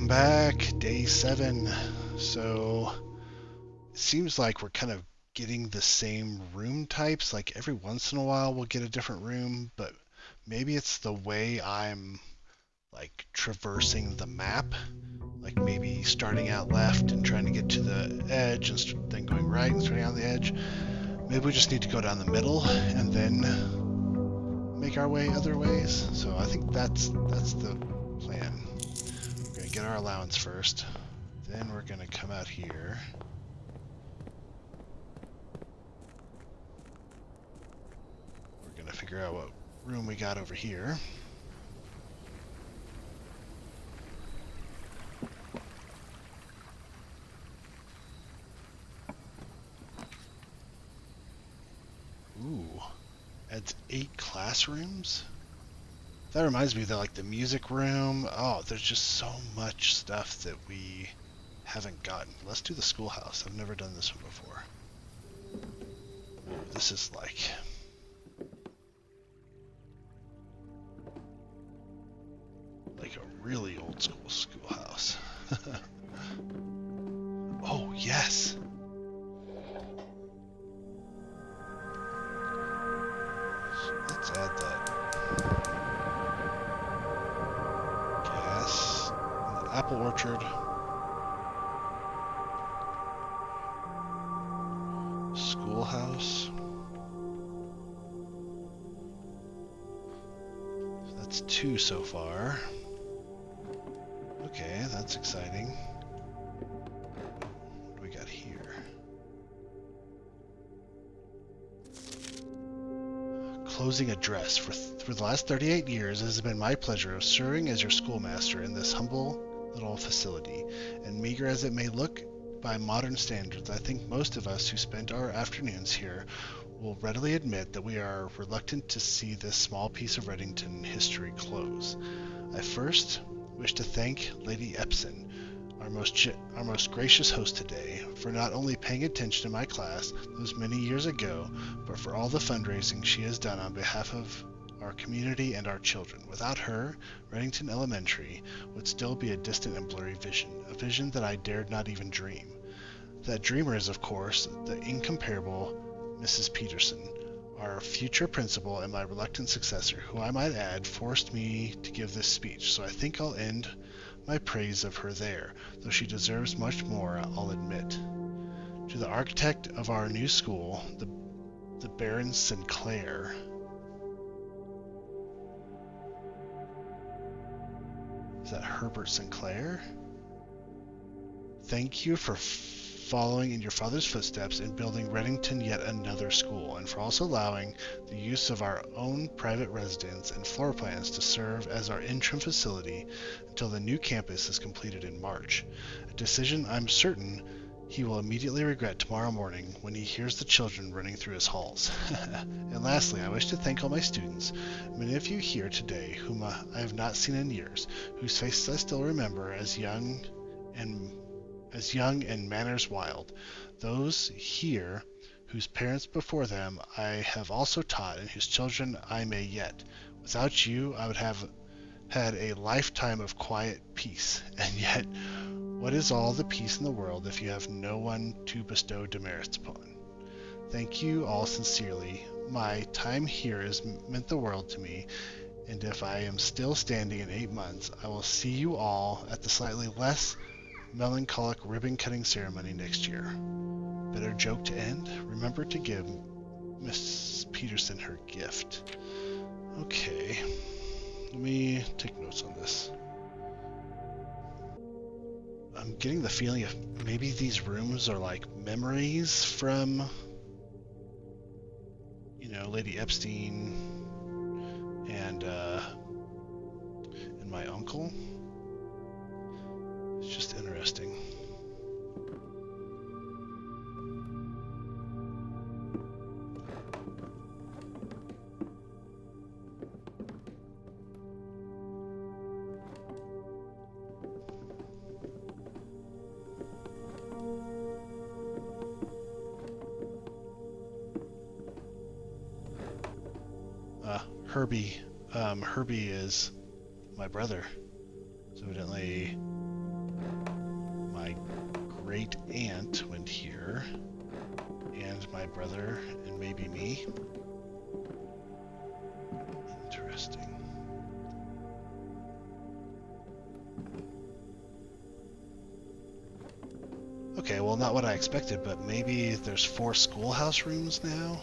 Welcome back, day 7. So, it seems like we're kind of getting the same room types. Like every once in a while we'll get a different room, but maybe it's the way I'm like traversing the map. Like maybe starting out left and trying to get to the edge and then going right and starting on the edge. Maybe we just need to go down the middle and then make our way other ways. So I think that's the plan. We're gonna get our allowance first. Then we're gonna come out here. We're gonna figure out what room we got over here. Ooh, adds 8 classrooms? That reminds me that like the music room. Oh, there's just so much stuff that we haven't gotten. Let's do the schoolhouse. I've never done this one before. Ooh, this is like a really old school schoolhouse. Oh, yes. Let's add that gas in the apple orchard. Schoolhouse. That's 2 so far. Okay, that's exciting. What do we got here? Closing address. For the last 38 years, it has been my pleasure of serving as your schoolmaster in this humble little facility. And meager as it may look by modern standards, I think most of us who spent our afternoons here will readily admit that we are reluctant to see this small piece of Reddington history close. I first wish to thank Lady Epson, our most gracious host today, for not only paying attention to my class those many years ago, but for all the fundraising she has done on behalf of our community and our children. Without her, Reddington Elementary would still be a distant and blurry vision, a vision that I dared not even dream. That dreamer is, of course, the incomparable Mrs. Peterson, our future principal and my reluctant successor, who I might add forced me to give this speech, so I think I'll end my praise of her there, though she deserves much more, I'll admit. To the architect of our new school, the Baron Sinclair. Is that Herbert Sinclair? Thank you for following in your father's footsteps and building Reddington yet another school, and for also allowing the use of our own private residence and floor plans to serve as our interim facility until the new campus is completed in March. A decision I'm certain he will immediately regret tomorrow morning when he hears the children running through his halls. And lastly, I wish to thank all my students, many of you here today whom I have not seen in years, whose faces I still remember and manners wild. Those here whose parents before them I have also taught and whose children I may yet. Without you, I would have had a lifetime of quiet peace, and yet what is all the peace in the world if you have no one to bestow demerits upon? Thank you all sincerely. My time here has meant the world to me, and if I am still standing in 8 months, I will see you all at the slightly less melancholic ribbon-cutting ceremony next year. Better joke to end? Remember to give Miss Peterson her gift. Okay, let me take notes on this. I'm getting the feeling if maybe these rooms are like memories from, Lady Epstein and my uncle. It's just interesting. Herbie. Herbie is my brother. So evidently great aunt went here, and my brother, and maybe me. Interesting. Okay, well, not what I expected, but maybe there's 4 schoolhouse rooms now?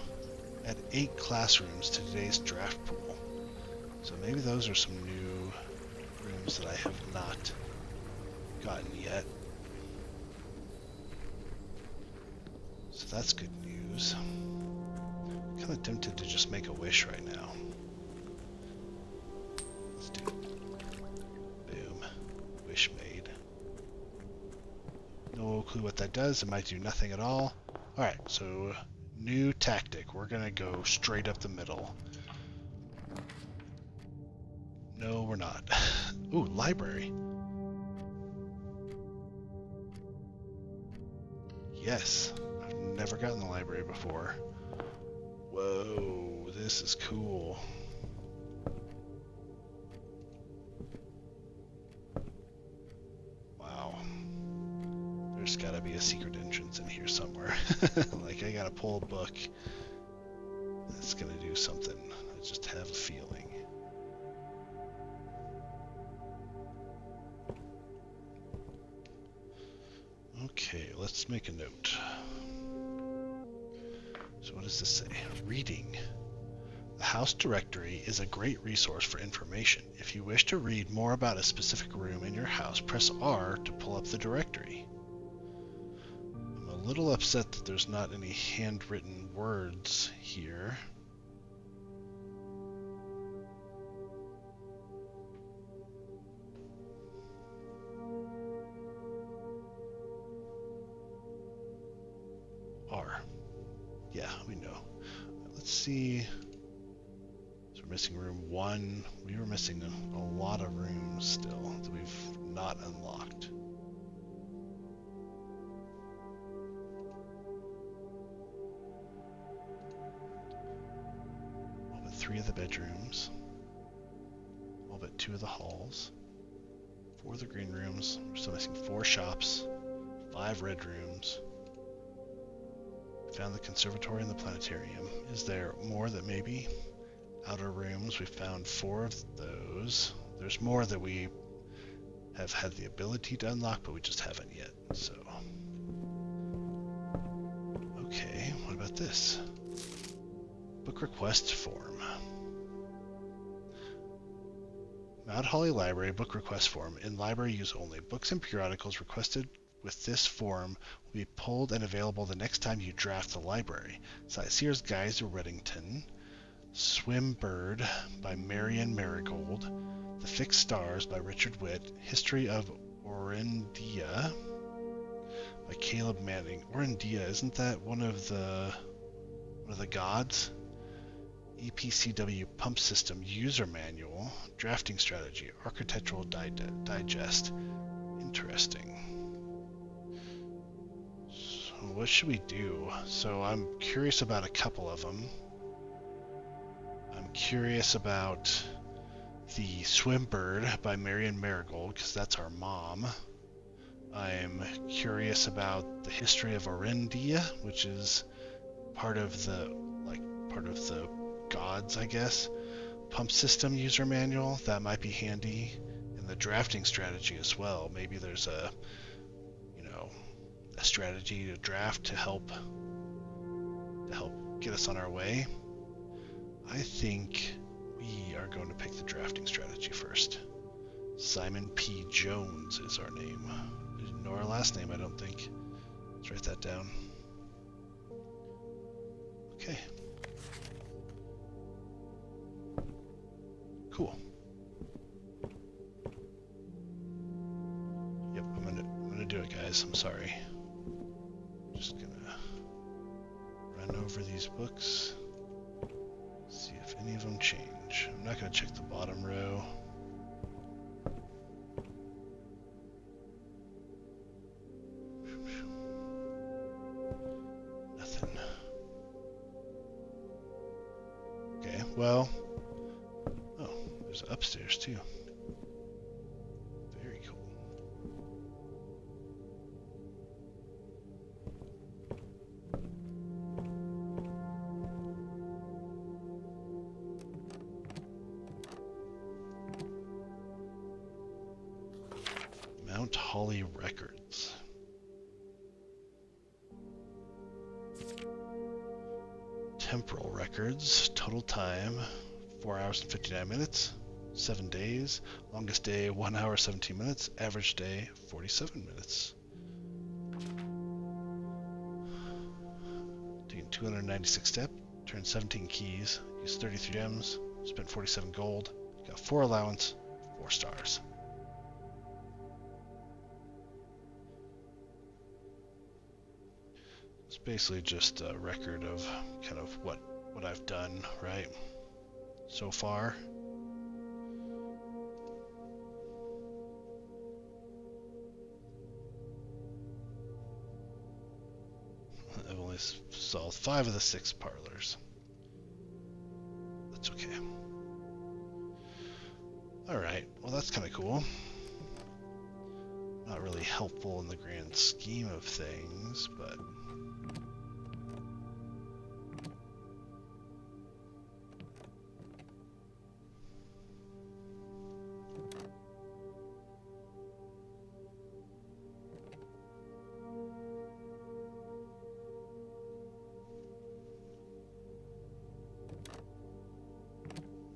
Add 8 classrooms to today's draft pool. So maybe those are some new rooms that I have not gotten yet. So that's good news. I'm kind of tempted to just make a wish right now. Let's do it. Boom. Wish made. No clue what that does. It might do nothing at all. Alright, so new tactic. We're gonna go straight up the middle. No, we're not. Ooh, library. Yes. I've never gotten the library before. Whoa, this is cool. Wow. There's gotta be a secret entrance in here somewhere. Like, I gotta pull a book. That's gonna do something. I just have a feeling. Okay, let's make a note. So what does this say? Reading. The house directory is a great resource for information. If you wish to read more about a specific room in your house, press R to pull up the directory. I'm a little upset that there's not any handwritten words here. R. Yeah, we know. Let's see. So we're missing room 1. We were missing a lot of rooms still that we've not unlocked. All but 3 of the bedrooms. All but 2 of the halls. 4 of the green rooms. We're still missing 4 shops. 5 red rooms. Found the conservatory and the planetarium. Is there more that maybe? Outer rooms, we found 4 of those. There's more that we have had the ability to unlock, but we just haven't yet, so. Okay, what about this? Book request form. Mount Holly Library book request form. In library use only. Books and periodicals requested with this form will be pulled and available the next time you draft the library. Sightseer's Guide to Reddington, Swimbird by Marian Marigold, The Fixed Stars by Richard Witt, History of Orindia by Caleb Manning. Orindia, isn't that one of the gods? EPCW Pump System User Manual, Drafting Strategy, Architectural Digest. Interesting. So what should we do? So I'm curious about a couple of them. I'm curious about the Swimbird by Marian Marigold, because that's our mom. I'm curious about the History of Orindia, which is part of the gods, I guess. Pump System User Manual, that might be handy. And the Drafting Strategy as well. Maybe there's a strategy to draft to help get us on our way. I think we are going to pick the drafting strategy first. Simon P. Jones is our name. We didn't know our last name, I don't think. Let's write that down. Okay. Cool. Yep, I'm gonna do it, guys. I'm sorry. Just gonna run over these books, see if any of them change. I'm not gonna check the bottom row. Nothing. Okay, well, oh, there's upstairs too. Very cool. Mount Holly records. Temporal records. Total time 4 hours and 59 minutes. 7 days. Longest day 1 hour 17 minutes. Average day 47 minutes. Taking 296 steps. Turned 17 keys. Used 33 gems. Spent 47 gold. Got 4 allowance. 4 stars. It's basically just a record of kind of what I've done, right, so far. I've only solved 5 of the 6 parlors. That's okay. Alright, well that's kind of cool. Not really helpful in the grand scheme of things, but...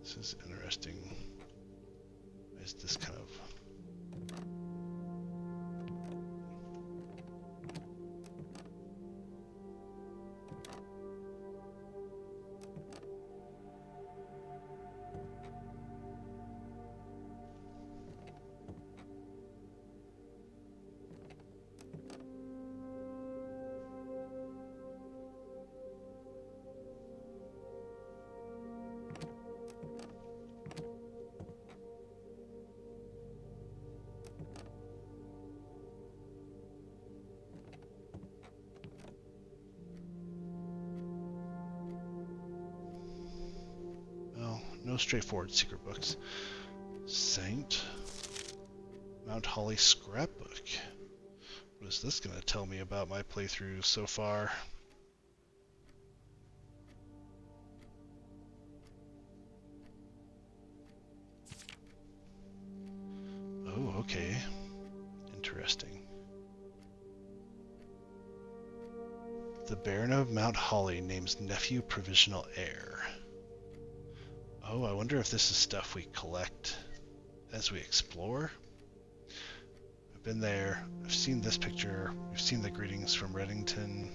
This is interesting. Is this kind of... No straightforward secret books. Saint. Mount Holly scrapbook. What is this going to tell me about my playthrough so far? Oh, okay. Interesting. The Baron of Mount Holly names nephew provisional heir. Oh, I wonder if this is stuff we collect as we explore. I've been there. I've seen this picture. We've seen the greetings from Reddington.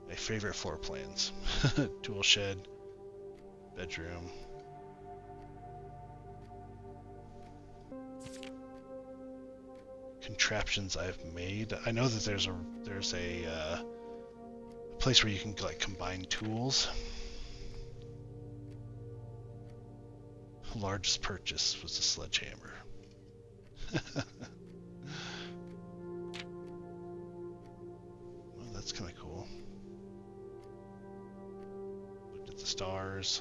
My favorite floor plans. Tool shed. Bedroom. Contraptions I've made. I know that there's a place where you can like combine tools. Largest purchase was a sledgehammer. Well, that's kind of cool. Looked at the stars.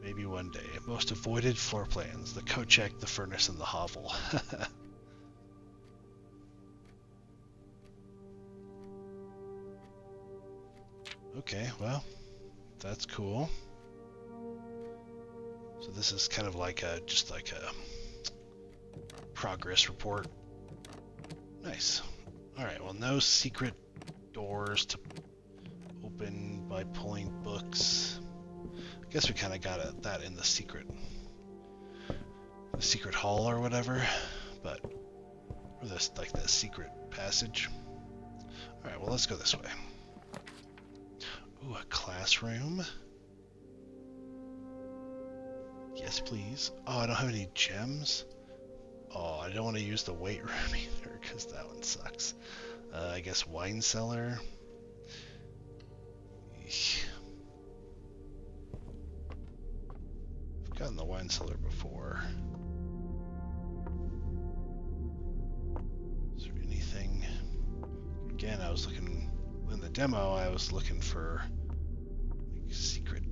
Maybe one day. Most avoided floor plans. The Kochek, the furnace, and the hovel. Okay, well, that's cool. So this is kind of like just like a progress report. Nice. Alright, well, no secret doors to open by pulling books. I guess we kind of got that in the secret hall or whatever, but or this like the secret passage. Alright, well, let's go this way. Ooh, a classroom. Yes, please. Oh, I don't have any gems. Oh, I don't want to use the weight room either, because that one sucks. I guess wine cellar. Eesh. I've gotten the wine cellar before. Is there anything? Again, I was looking in the demo. I was looking for like, secret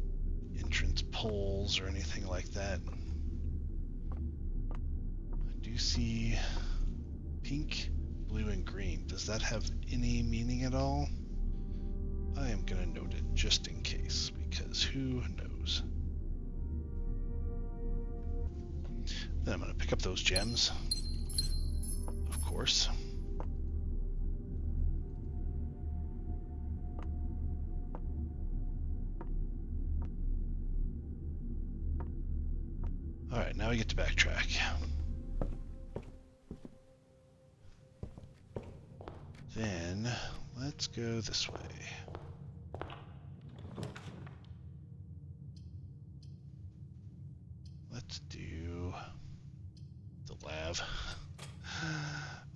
entrance poles or anything like that. I do see pink, blue, and green. Does that have any meaning at all? I am going to note it just in case, because who knows. Then I'm going to pick up those gems. course. Alright, now we get to backtrack. Then, let's go this way. Let's do the lab.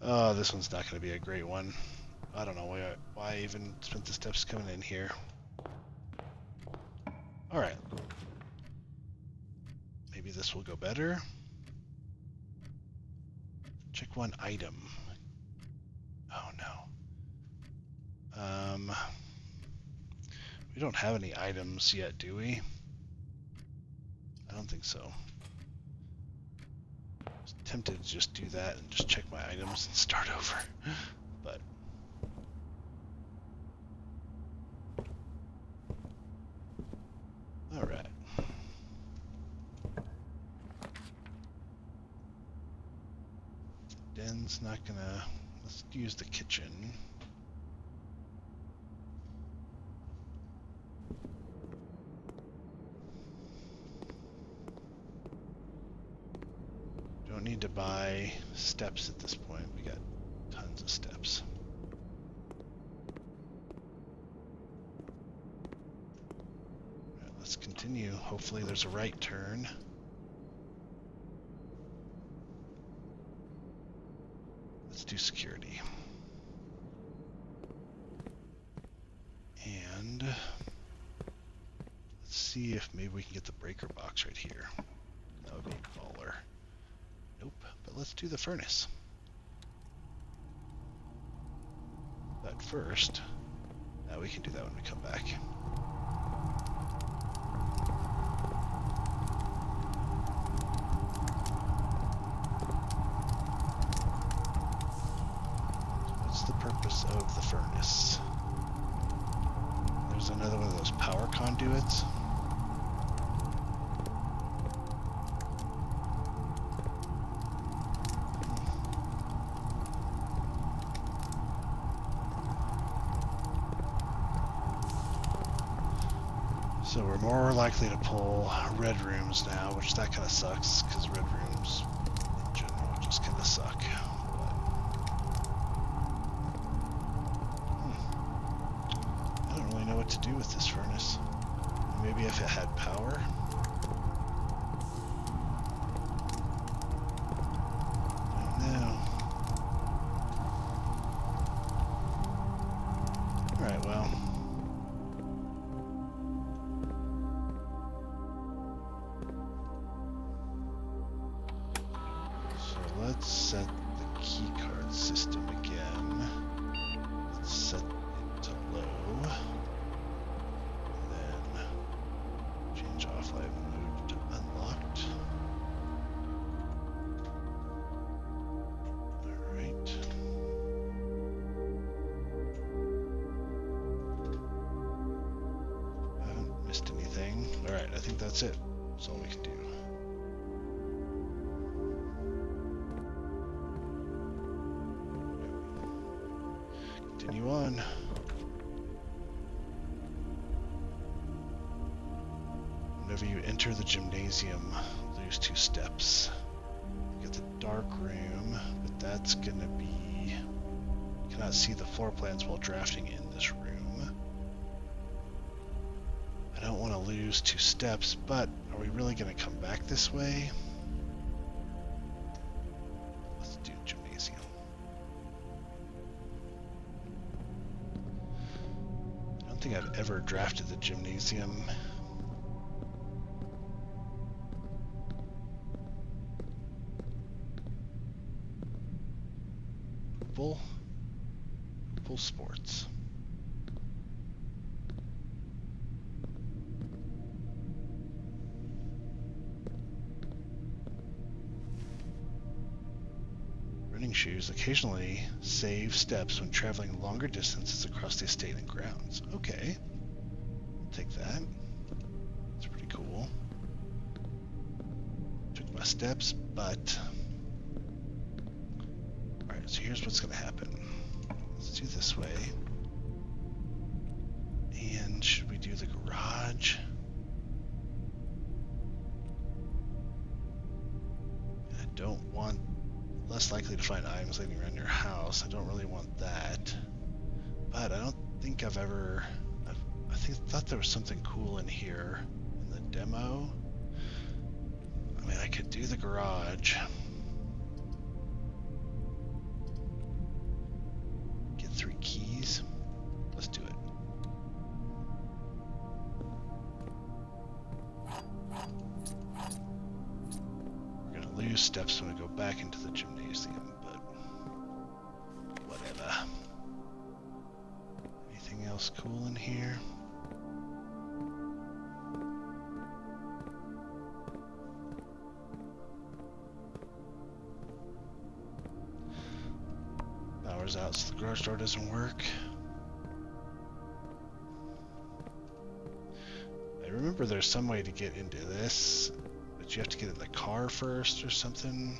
Oh, this one's not going to be a great one. I don't know why I even spent the steps coming in here. Alright. Maybe this will go better. Check one item. Oh no. We don't have any items yet, do we? I don't think so. I was tempted to just do that and just check my items and start over. But alright. Den's not gonna... Let's use the kitchen. Don't need to buy steps at this point. We got tons of steps. Right, let's continue. Hopefully there's a right turn. Let's do security. And let's see if maybe we can get the breaker box right here. That would be baller. Nope, but let's do the furnace. But first, we can do that when we come back. What's the purpose of the furnace? There's another one of those power conduits. So we're more likely to pull red rooms now, which that kind of sucks, because red rooms in general just kind of suck. But, I don't really know what to do with this furnace. Maybe if it had power? I don't know. Alright, well. Let's set the keycard system again. Let's set it to low. And then change offline mode to unlocked. Alright. I haven't missed anything. Alright, I think that's it. That's all we can do. Continue on. Whenever you enter the gymnasium, lose 2 steps. You get the dark room, but that's gonna be... You cannot see the floor plans while drafting in this room. I don't want to lose 2 steps, but are we really gonna come back this way? Let's do gymnasium. I don't think I've ever drafted the gymnasium. Full sports. Running shoes occasionally save steps when traveling longer distances across the estate and grounds. Okay, I'll take that. It's pretty cool. Took my steps, but... Alright, so here's what's gonna happen. Let's do this way. And should we do the garage? I don't want less likely to find items laying around your house. I don't really want that. But I don't think I've ever... thought there was something cool in here in the demo. I mean, I could do the garage. Get 3 keys. Let's do it. We're gonna lose steps when we go back into the gymnasium, but whatever. Anything else cool in here? Power's out, so the garage door doesn't work. I remember there's some way to get into this, but you have to get in the car first or something.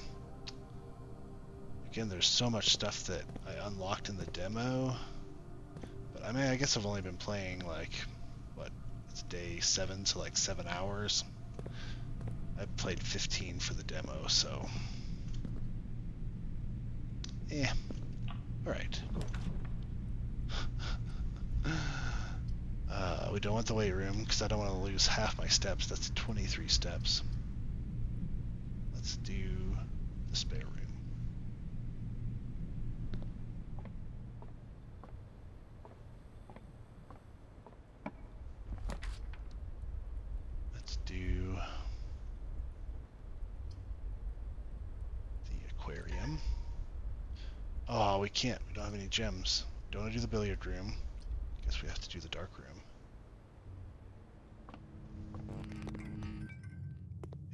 Again, there's so much stuff that I unlocked in the demo. But I mean, I guess I've only been playing like, what, it's day 7, so like 7 hours. I played 15 for the demo, so... yeah. Alright. We don't want the weight room, because I don't want to lose half my steps. That's 23 steps. Let's do the spare room. Let's do the aquarium. Oh, we can't. We don't have any gems. Don't want to do the billiard room. Guess we have to do the dark room.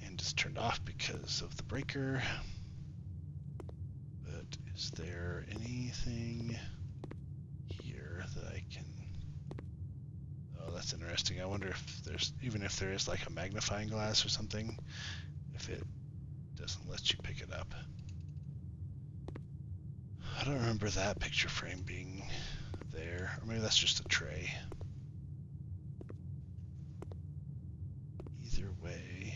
And it's turned off because of the breaker. But is there anything here that I can... oh, that's interesting. I wonder if there's, even if there is like a magnifying glass or something, if it doesn't let you pick it up. I don't remember that picture frame being there, or maybe that's just a tray. Either way.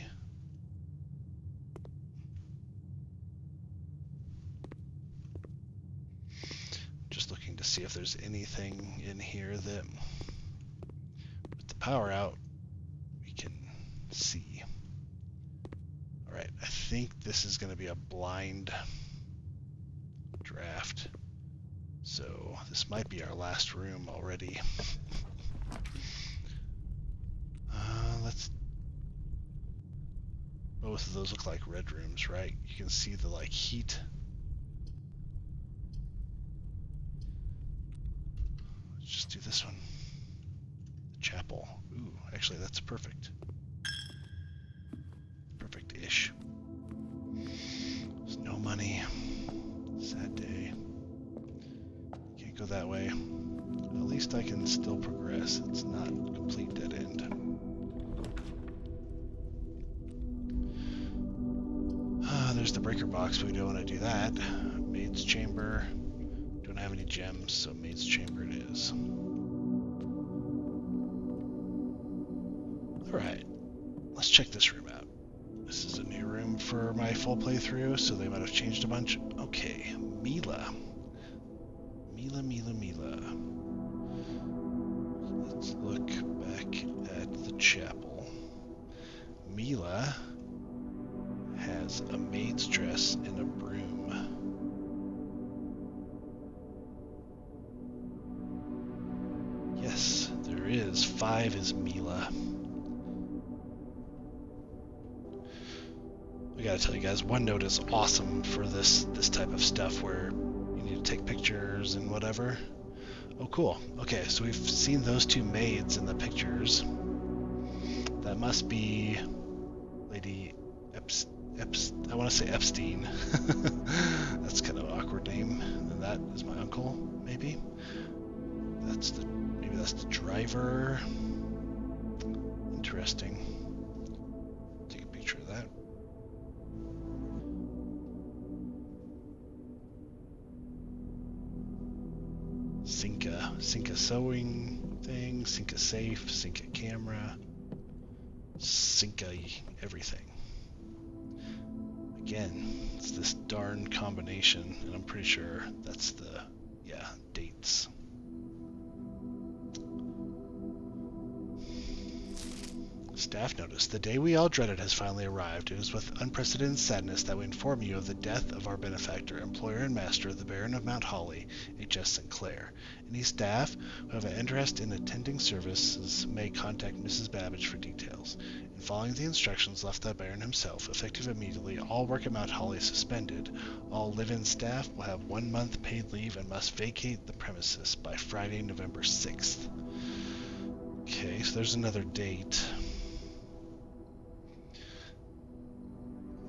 Just looking to see if there's anything in here that, with the power out, we can see. Alright, I think this is going to be a blind draft. So this might be our last room already. Let's... both of those look like red rooms, right? You can see the like heat. Let's just do this one. The chapel. Ooh, actually that's perfect. Perfect-ish. There's no money. Sad day. Can't go that way. At least I can still progress. It's not a complete dead end. There's the breaker box, but we don't want to do that. Maid's chamber. Don't have any gems, so maid's chamber it is. Alright, let's check this room out. This is a new room for my full playthrough, so they might have changed a bunch. Okay, Mila. Mila. Let's look back at the chapel. Mila has a maid's dress and a broom. Yes, there is. 5 is Mila. I gotta tell you guys, OneNote is awesome for this type of stuff where you need to take pictures and whatever. Oh, cool. Okay, so we've seen those 2 maids in the pictures. That must be Lady I want to say Epstein. That's kind of an awkward name. And that is my uncle, maybe. Maybe that's the driver. Interesting. Take a picture of that. sync a sewing thing, sync a safe, sync a camera, sync a everything. Again, it's this darn combination, and I'm pretty sure that's the, yeah, dates. Staff notice. The day we all dreaded has finally arrived. It is with unprecedented sadness that we inform you of the death of our benefactor, employer and master, the Baron of Mount Holly, H.S. Sinclair. Any staff who have an interest in attending services may contact Mrs. Babbage for details. In following the instructions left by the Baron himself, effective immediately, all work at Mount Holly is suspended. All live-in staff will have 1 month paid leave and must vacate the premises by Friday, November 6th. Okay, so there's another date.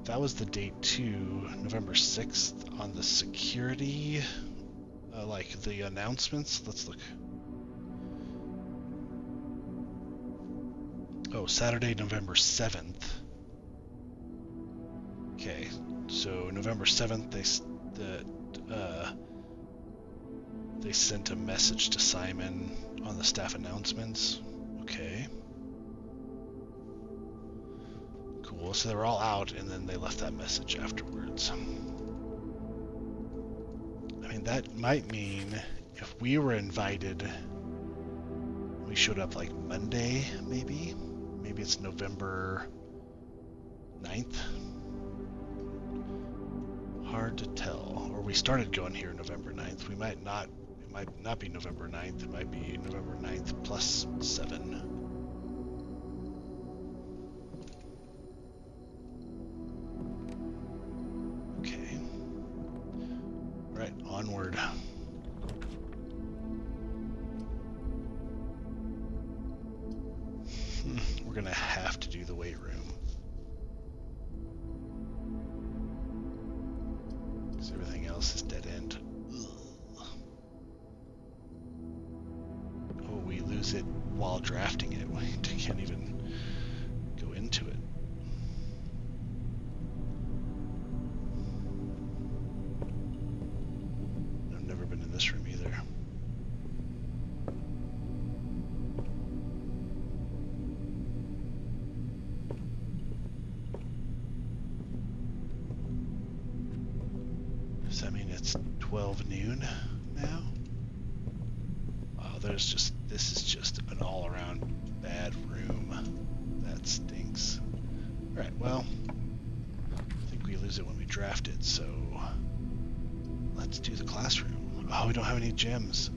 That was the date too, November 6th, on the security, like the announcements. Let's look. Oh, Saturday, November 7th. Okay, so November 7th, they sent a message to Simon on the staff announcements. Okay. Cool, so they were all out, and then they left that message afterwards. I mean, that might mean if we were invited, we showed up like Monday, maybe? Maybe it's November 9th? Hard to tell. Or we started going here November 9th. We might not, it might not be November 9th, it might be November 9th plus 7. Onward. We're gonna have to do the weight room. Because everything else is dead end. Ugh. Oh, we lose it while drafting it. We can't even go into it. This room either. Does that mean it's 12 noon now? Wow, this is just an all-around bad room. That stinks. Alright, well, I think we lose it when we draft it, so let's do the classroom. Oh, we don't have any gems.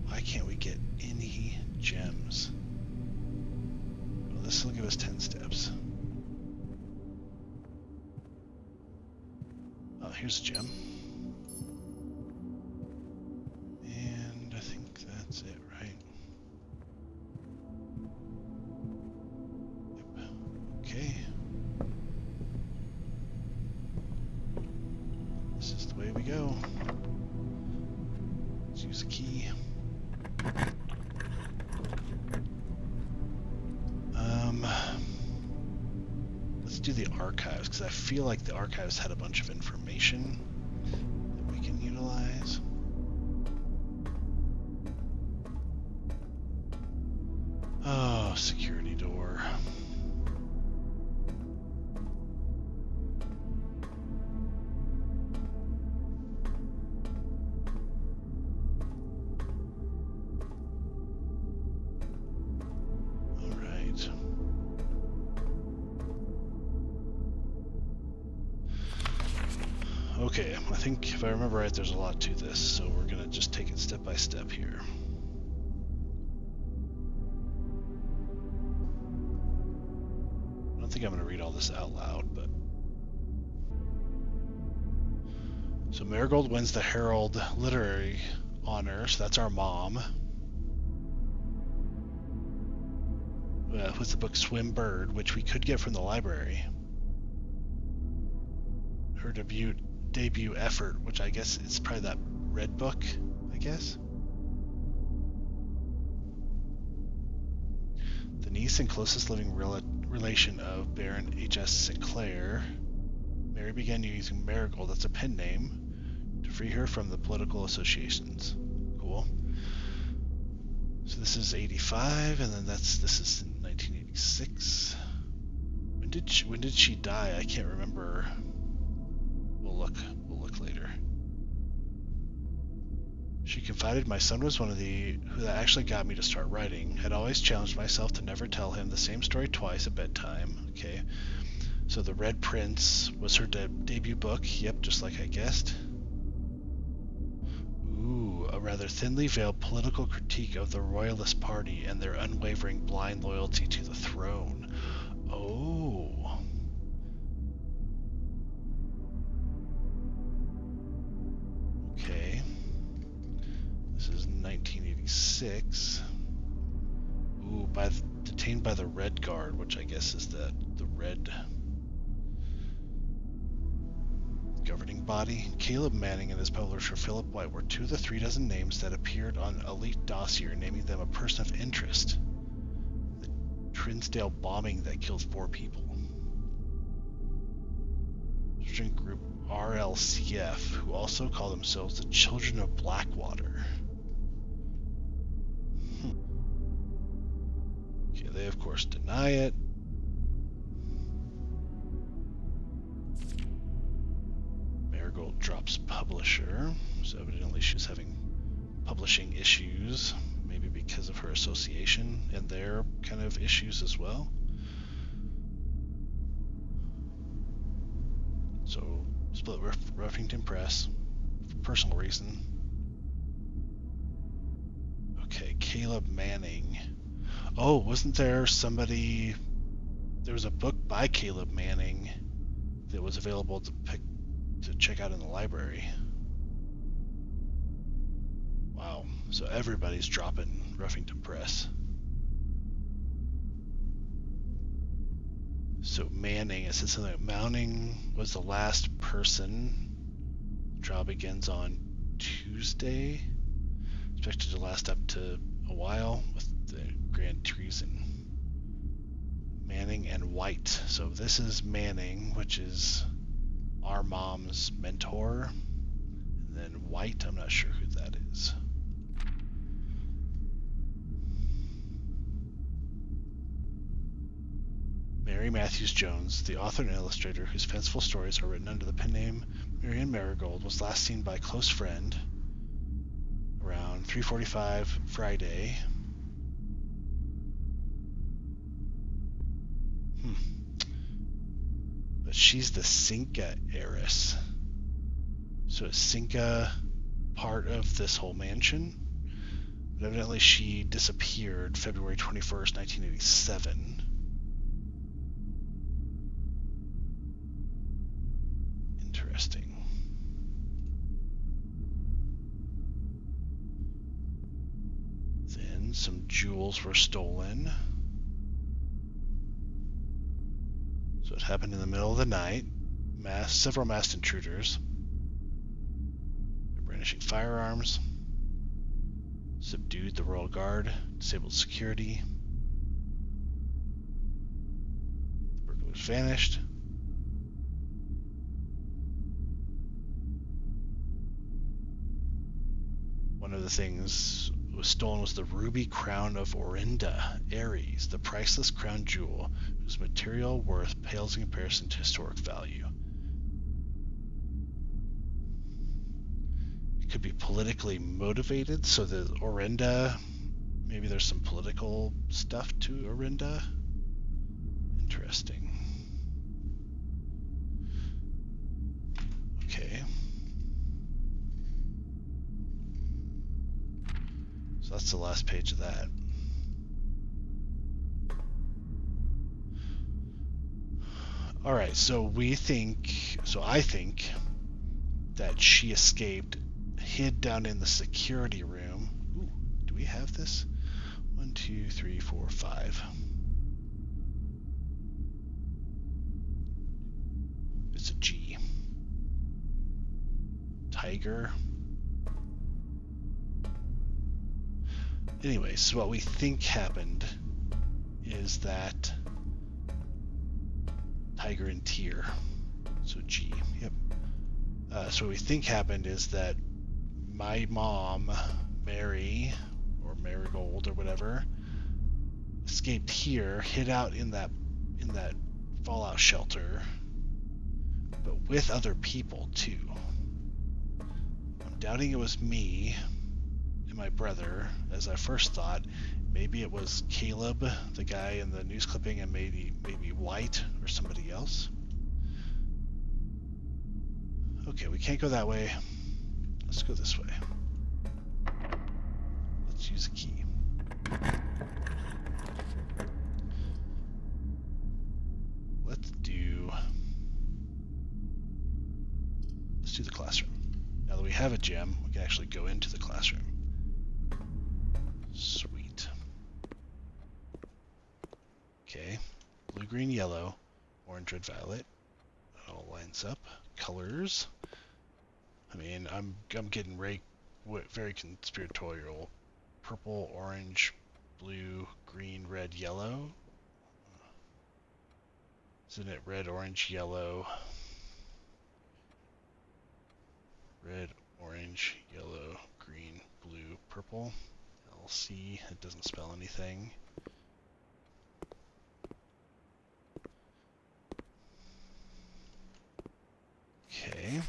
Why can't we get any gems? Well, this will give us 10 steps. Oh, here's a gem. And I think that's it, right? Yep. Okay. This is the way we go. Use a key. Let's do the archives, because I feel like the archives had a bunch of information that we can utilize. Oh, security door. Okay, I think if I remember right, there's a lot to this, so we're gonna just take it step by step here. I don't think I'm gonna read all this out loud, but... So Marigold wins the Herald Literary Honor, so that's our mom. With the book Swim Bird, which we could get from the library. Her debut effort, which I guess is probably that red book, I guess. The niece and closest living relation of Baron H.S. Sinclair, Mary began using Marigold as a pen name to free her from the political associations. Cool. So this is 85, and then this is 1986. When did she die? I can't remember. We'll look later. She confided my son was one of who that actually got me to start writing. Had always challenged myself to never tell him the same story twice at bedtime. Okay. So The Red Prince was her debut book. Yep, just like I guessed. Ooh, a rather thinly veiled political critique of the Royalist Party and their unwavering blind loyalty to the throne. Oh. Okay. This is 1986. Ooh, detained by the Red Guard, which I guess is the Red governing body. Caleb Manning and his publisher Philip White were 2 of the 36 names that appeared on Elite Dossier, naming them a person of interest. The Trinsdale bombing that killed 4 people. Student group RLCF, who also call themselves the Children of Blackwater. Okay, they of course deny it. Marigold drops publisher, so evidently she's having publishing issues, maybe because of her association and their kind of issues as well. So split Ruffington Press for personal reason. Okay, Caleb Manning. Oh, wasn't there somebody? There was a book by Caleb Manning that was available to check out in the library. Wow, so everybody's dropping Ruffington Press. So Manning, it says something like Manning was the last person. The trial begins on Tuesday. Expected to last up to a while with the grand treason. Manning and White. So this is Manning, which is our mom's mentor. And then White, I'm not sure who that is. Mary Matthews Jones, the author and illustrator whose fanciful stories are written under the pen name Marian Marigold, was last seen by a close friend around 3:45 Friday. But she's the Cinca heiress. So is Cinca part of this whole mansion? But evidently she disappeared February 21st, 1987. Interesting. Then some jewels were stolen. So it happened in the middle of the night. Several masked intruders. They're brandishing firearms. Subdued the Royal Guard. Disabled security. The burglars vanished. One of the things was stolen was the ruby crown of Orinda, Ares, the priceless crown jewel whose material worth pales in comparison to historic value. It could be politically motivated, so the Orinda, maybe there's some political stuff to Orinda. Interesting. Okay. So that's the last page of that. All right, so I think that she escaped, hid down in the security room. Ooh, do we have this? 1, 2, 3, 4, 5. It's a G. Tiger. Anyways, so what we think happened is that Tiger and Tear, so G, yep. So what we think happened is that my mom, Mary, or Marigold or whatever, escaped here, hid out in that fallout shelter, but with other people too. I'm doubting it was me and my brother, as I first thought. Maybe it was Caleb, the guy in the news clipping, and maybe White or somebody else. Okay, we can't go that way. Let's go this way. Let's use a key. Let's do the classroom. Now that we have a gem, we can actually go into the classroom. Sweet. Okay, blue, green, yellow, orange, red, violet. It all lines up. Colors. I mean, I'm getting very conspiratorial. Purple, orange, blue, green, red, yellow. Isn't it red, orange, yellow? Red, orange, yellow, green, blue, purple. LC, it doesn't spell anything. Okay.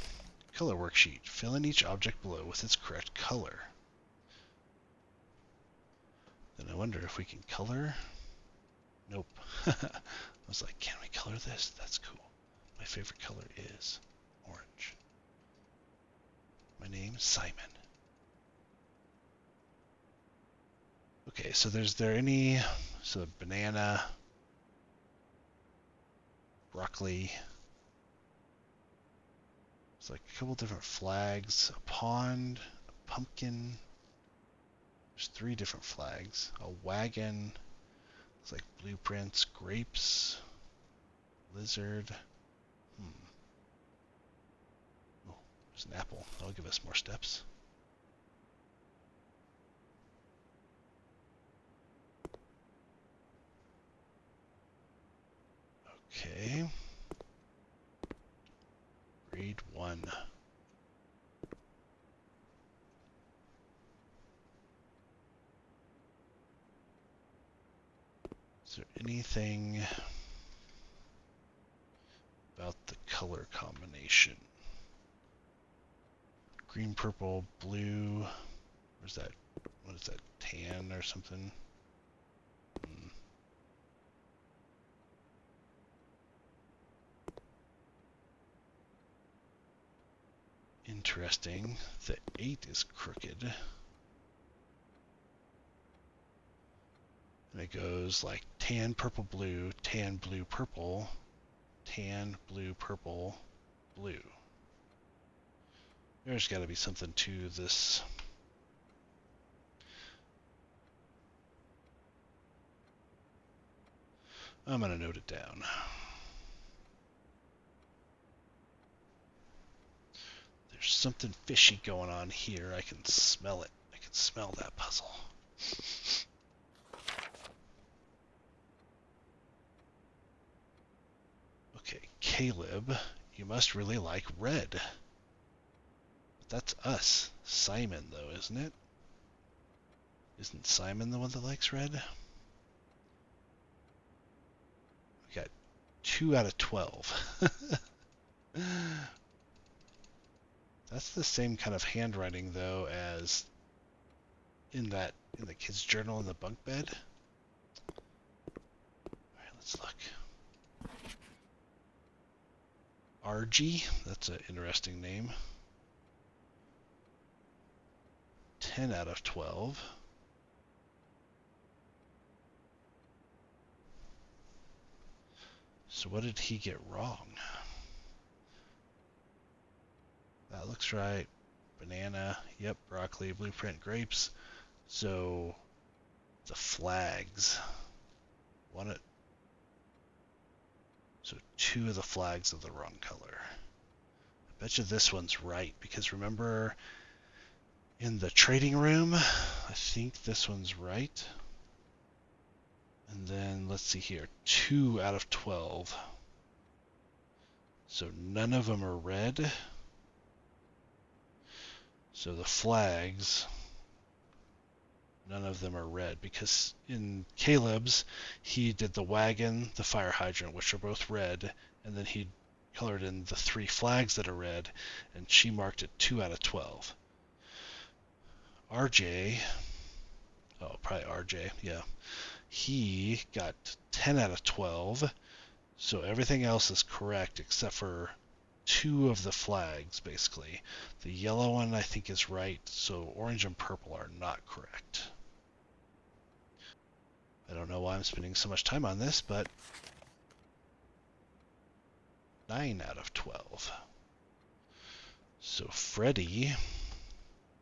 Color worksheet. Fill in each object below with its correct color. Then I wonder if we can color. Nope. I was like, can we color this? That's cool. My favorite color is orange. My name's Simon. Okay, so so banana, broccoli. It's like a couple different flags, a pond, a pumpkin. There's 3 different flags. A wagon. It's like blueprints, grapes, lizard. Oh, there's an apple. That'll give us more steps. Okay. Grade 1. Is there anything about the color combination? Green, purple, blue. Where's that? What is that? Tan or something? Interesting. The 8 is crooked. And it goes like tan, purple, blue, tan, blue, purple, tan, blue, purple, blue. There's got to be something to this. I'm going to note it down. There's something fishy going on here. I can smell it. I can smell that puzzle. Okay, Caleb, you must really like red. That's us. Simon, though, isn't it? Isn't Simon the one that likes red? We got 2 out of 12. That's the same kind of handwriting, though, as in the kid's journal in the bunk bed. Alright, let's look. RG, that's an interesting name. 10 out of 12. So what did he get wrong? That looks right. Banana, yep, broccoli, blueprint, grapes. So the flags. So 2 of the flags are the wrong color. I bet you this one's right, because remember in the trading room, I think this one's right. And then let's see here, 2 out of 12. So none of them are red. So the flags, none of them are red, because in Caleb's, he did the wagon, the fire hydrant, which are both red, and then he colored in the 3 flags that are red, and she marked it 2 out of 12. RJ, oh, probably RJ, yeah, he got 10 out of 12, so everything else is correct except for 2 of the flags, basically. The yellow one, I think, is right, so orange and purple are not correct. I don't know why I'm spending so much time on this, but 9 out of 12. So Freddy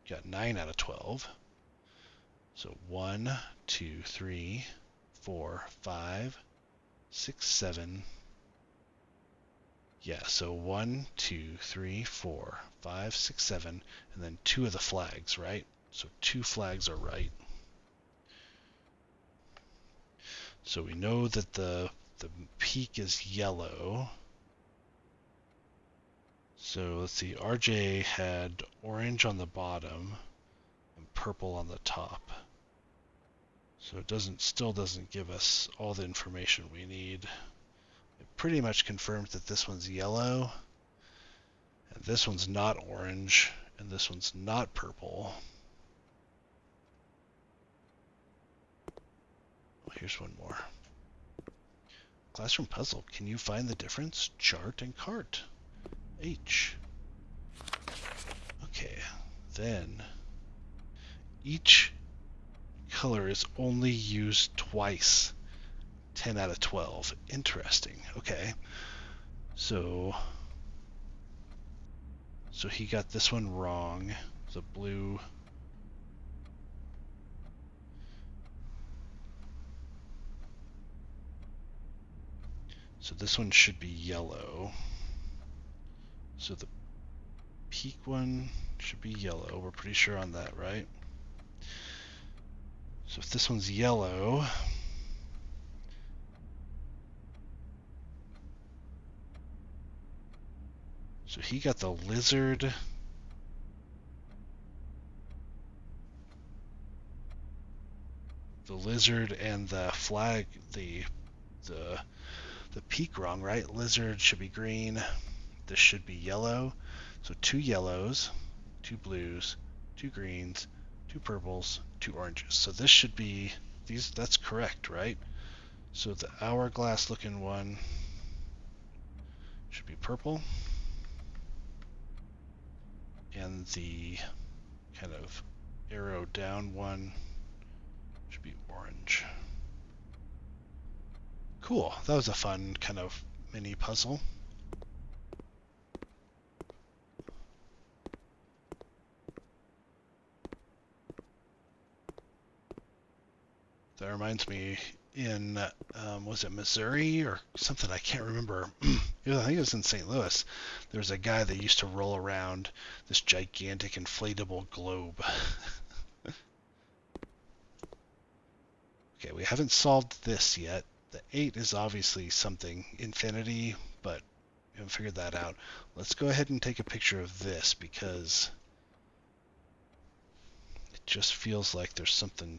got 9 out of 12. So 1, 2, 3, 4, 5, 6, 7. Yeah, so 1, 2, 3, 4, 5, 6, 7, and then 2 of the flags, right? So 2 flags are right. So we know that the peak is yellow. So let's see, RJ had orange on the bottom and purple on the top. So it still doesn't give us all the information we need. It pretty much confirms that this one's yellow, and this one's not orange, and this one's not purple. Oh, here's one more. Classroom puzzle. Can you find the difference? Chart and cart. H. Okay, then each color is only used twice. 10 out of 12. Interesting. Okay. So he got this one wrong. The blue. So this one should be yellow. So the peak one should be yellow. We're pretty sure on that, right? So if this one's yellow, so he got the lizard. The lizard and the flag, the peak wrong, right? Lizard should be green. This should be yellow. So 2 yellows, 2 blues, 2 greens, 2 purples, 2 oranges. So this should be these. That's correct, right? So the hourglass looking one should be purple, and the kind of arrow down one should be orange. Cool. That was a fun kind of mini puzzle. That reminds me, in was it Missouri or something? I can't remember. I think it was in St. Louis. There was a guy that used to roll around this gigantic inflatable globe. Okay, we haven't solved this yet. The 8 is obviously something infinity, but we haven't figured that out. Let's go ahead and take a picture of this, because it just feels like there's something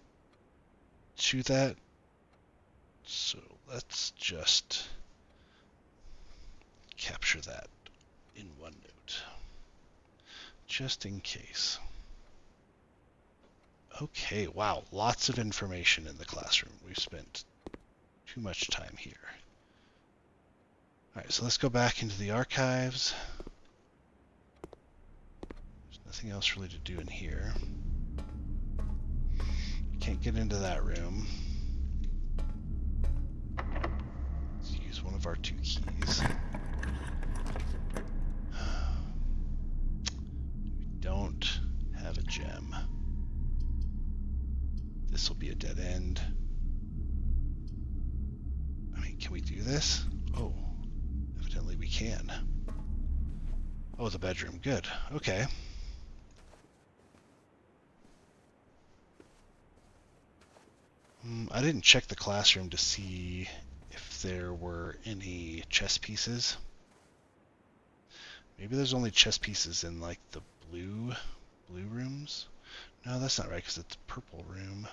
to that. So let's just capture that in OneNote, just in case. Okay, wow, lots of information in the classroom. We've spent too much time here. All right, so let's go back into the archives. There's nothing else really to do in here. Can't get into that room. Let's use one of our 2 keys. We don't have a gem. This will be a dead end. I mean, can we do this? Oh, evidently we can. Oh, the bedroom. Good. Okay. I didn't check the classroom to see if there were any chess pieces. Maybe there's only chess pieces in like the blue rooms. No, that's not right because it's a purple room.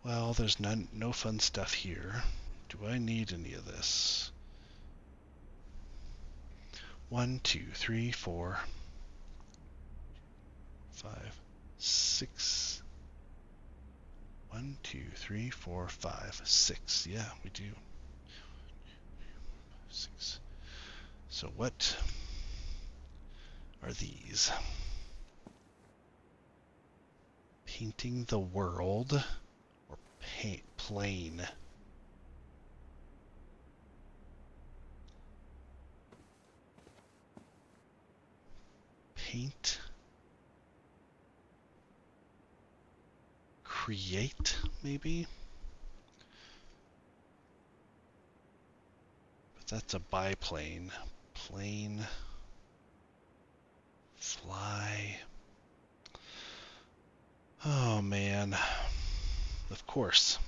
Well, there's no fun stuff here. Do I need any of this? 1, 2, 3, 4, 5, 6. 1, 2, 3, 4, 5, 6. Yeah, we do. 6. So what are these? Painting the world or plane? Paint. Create, maybe? But that's a biplane. Plane. Fly. Oh man. Of course.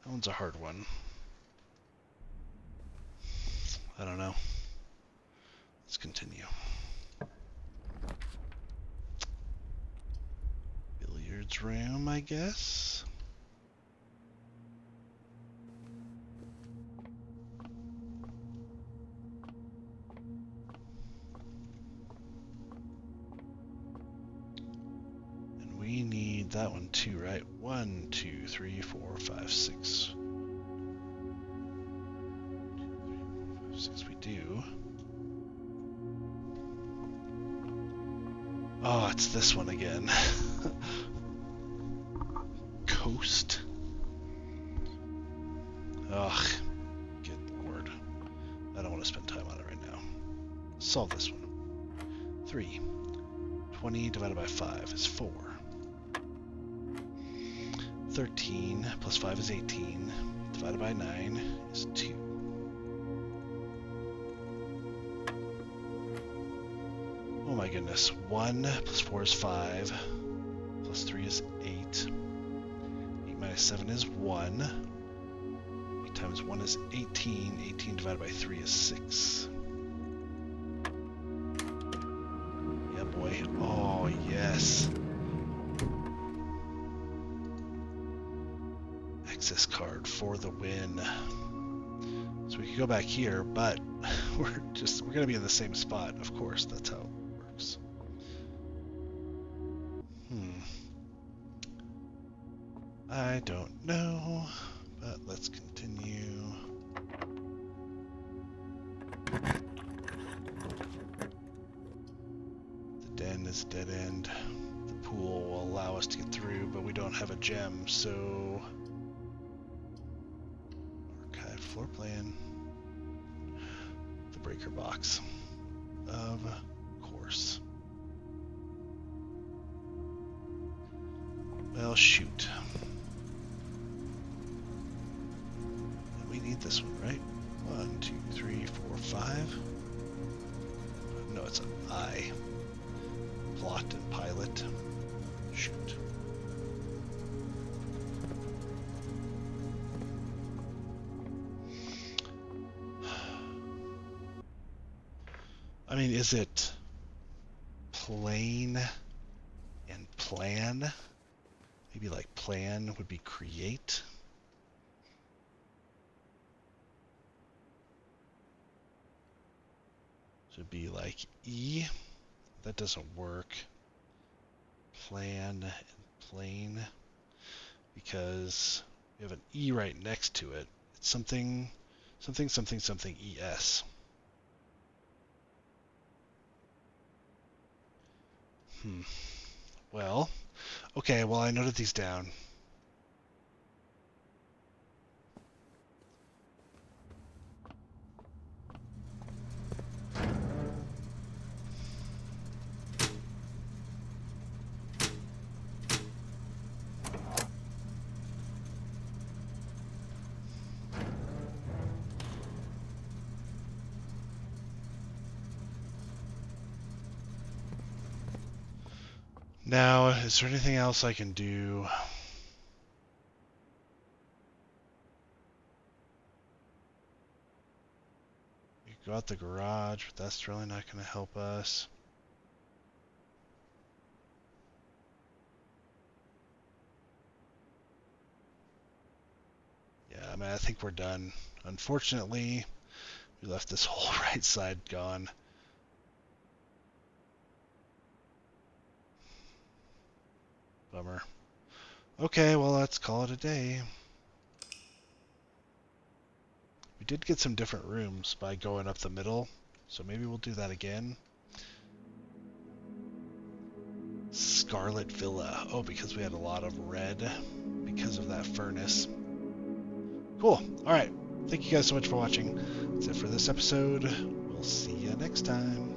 That one's a hard one. I don't know. Let's continue. Billiards room, I guess. And we need that one too, right? 1, 2, 3, 4, 5, 6. 6 we do. Oh, it's this one again. Coast. Ugh. Good lord. I don't want to spend time on it right now. Let's solve this one. 3. 20 divided by 5 is 4. 13 plus 5 is 18. Divided by 9 is 2. Oh my goodness. 1 plus 4 is 5. Plus 3 is 8. 8 minus 7 is 1. 8 times 1 is 18. 18 divided by 3 is 6. Yeah, boy. Oh, yes. Access card for the win. So we could go back here, but we're going to be in the same spot, of course. That's how it works. I don't know, but let's continue. The den is a dead end. The pool will allow us to get through, but we don't have a gem, so... Archive floor plan. The breaker box. Of course. Well, shoot. We need this one, right? 1, 2, 3, 4, 5. No, it's an I. Plot and pilot. Shoot. I mean, is it plane and plan? Maybe like plan would be create. So it'd be like E. That doesn't work. Plan and plane. Because we have an E right next to it. It's something, something, something, something ES. Well, okay, well, I noted these down. Now, is there anything else I can do? Go out the garage, but that's really not going to help us. Yeah, I mean, I think we're done. Unfortunately, we left this whole right side gone. Bummer. Okay, well, let's call it a day. We did get some different rooms by going up the middle, so maybe we'll do that again. Scarlet Villa. Oh, because we had a lot of red because of that furnace. Cool. All right. Thank you guys so much for watching. That's it for this episode. We'll see you next time.